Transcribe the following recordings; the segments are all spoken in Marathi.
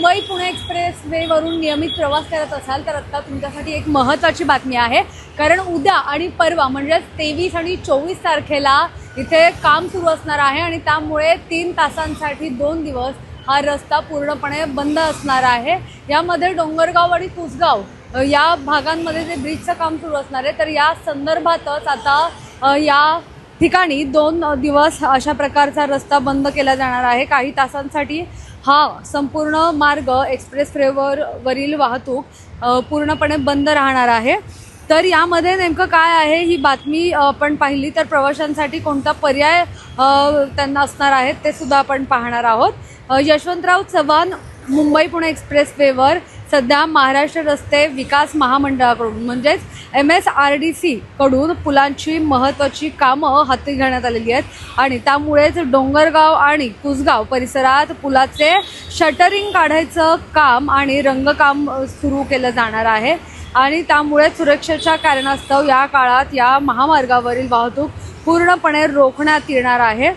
मुंबई पुणे एक्सप्रेस वे वरून नियमित प्रवास करत असाल तर आता तुमच्यासाठी एक महत्त्वाची बातमी आहे। कारण उद्या आणि परवा म्हणजे 23 आणि 24 तारखेला इथे काम सुरू असणार आहे आणि त्यामुळे 3 तासांसाठी 2 दिवस हा रस्ता पूर्णपणे बंद असणार आहे। यामध्ये डोंगरगाव आणि कुसगाव या भागांमध्ये जे ब्रिजचं काम सुरू असणार आहे तर या संदर्भातच आता या ठिकाणी 2 दिवस अशा प्रकारचा रस्ता बंद केला जाणार आहे। काही तासांसाठी हा संपूर्ण मार्ग एक्सप्रेस वरील वाहतूक पूर्णपणे बंद राहणार आहे। तर यामध्ये नेमकं काय आहे ही बातमी आपण पाहिली तर प्रवाशांसाठी कोणता पर्याय त्यांना असणार आहे ते सुद्धा आपण पाहणार आहोत। यशवंतराव चव्हाण मुंबई पुणे एक्सप्रेस वेवर सध्या महाराष्ट्र रस्ते विकास महामंडळाकडून म्हणजेच MSRDC कडून पुलांची महत्त्वाची कामं हाती घेण्यात आलेली आहेत आणि त्यामुळेच डोंगरगाव आणि कुसगाव परिसरात पुलाचे शटरिंग काढायचं काम आणि रंगकाम सुरू केलं जाणार आहे आणि त्यामुळे सुरक्षेच्या कारणास्तव या काळात या महामार्गावरील वाहतूक पूर्णपणे रोखण्यात येणार आहे।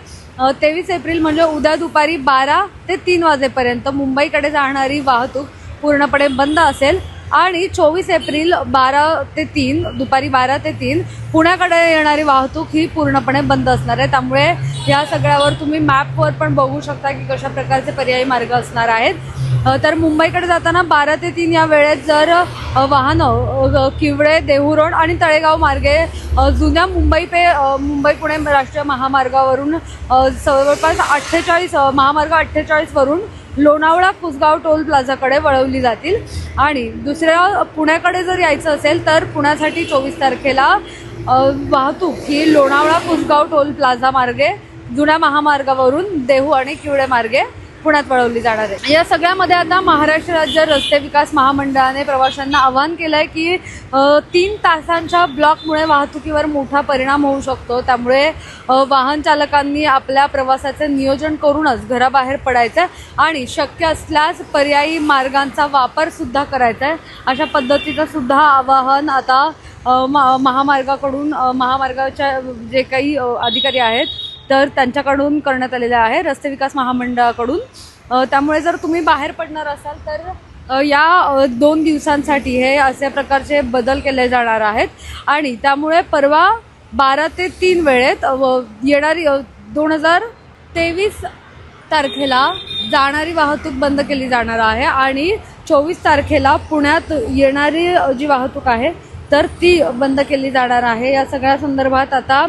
23 एप्रिल म्हणजे उद्या दुपारी 12 ते 3 वाजेपर्यंत मुंबईकडे जाणारी वाहतूक पूर्णपणे बंद असेल आणि 24 एप्रिल 12 ते 3 दुपारी 12 ते 3 पुण्याकडे येणारी वाहतूक ही पूर्णपणे बंद असणार आहे। त्यामुळे या सगळ्यावर तुम्ही मॅपवर पण बघू शकता की कशा प्रकारचे पर्यायी मार्ग असणार आहेत। तर मुंबईकडे जाताना 12 ते 3 या वेळेत जर वाहनं किवळे देहू आणि तळेगाव मार्गे जुन्या मुंबई पुणे राष्ट्रीय महामार्गावरून जवळपास 48 महामार्ग 48 वरून लोणावळा कुसगाव टोल प्लाझाकडे वळवली जातील आणि दुसऱ्या पुण्याकडे जर यायचं असेल तर पुण्यासाठी 24 तारखेला वाहतूक ही लोणावळा कुसगाव टोल प्लाझा मार्गे जुन्या महामार्गावरून देहू आणि किवळे मार्गे पुण्यात वळवली जाणार आहे। या सगळ्यामध्ये आता महाराष्ट्र राज्य रस्ते विकास महामंडळाने प्रवाशांना आवाहन केलंय की 3 तासांच्या ब्लॉकमुळे वाहतुकीवर मोठा परिणाम होऊ शकतो। त्यामुळे वाहन चालकांनी आपल्या प्रवासाचे नियोजन करूनच घराबाहेर पडायचं आणि शक्य असल्यास पर्यायी मार्गांचा वापर सुद्धा करायचा आहे। अशा पद्धतीचं सुद्धा आवाहन आता महामार्गाकडून महामार्गाच्या जे काही अधिकारी आहेत तर त्यांच्याकडून करण्यात आलेलं आहे रस्ते विकास महामंडळाकडून। त्यामुळे जर तुम्ही बाहेर पडणार असाल तर या 2 दिवसांसाठी हे अशा प्रकारचे बदल केले जाणार आहेत आणि त्यामुळे परवा 12 ते 3 वेळेत येणारी 2023 तारखेला जाणारी वाहतूक बंद केली जाणार आहे आणि 24 तारखेला पुण्यात येणारी जी वाहतूक आहे तर ती बंद केली जाणार आहे। या सगळ्या संदर्भात आता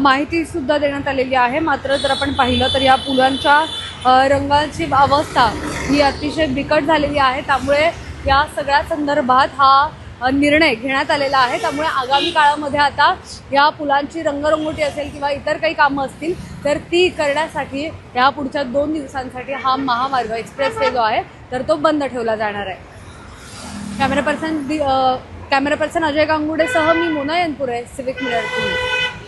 माहिती सुद्धा देण्यात आलेली आहे। मात्र जर आपण पाहिलं तर या पुलांच्या रंगाची अवस्था ही अतिशय बिकट झालेली आहे। त्यामुळे या सगळ्या संदर्भात हा निर्णय घेण्यात आलेला आहे। त्यामुळे आगामी काळामध्ये आता या पुलांची रंगरंगोटी असेल किंवा इतर काही कामं असतील तर ती करण्यासाठी या पुढच्या 2 दिवसांसाठी हा महामार्ग एक्सप्रेस वे जो आहे तर तो बंद ठेवला जाणार आहे। कॅमेरा पर्सन अजय गांगुडेसह मी मोना यनपुरे, सिविक मिरर पुणे।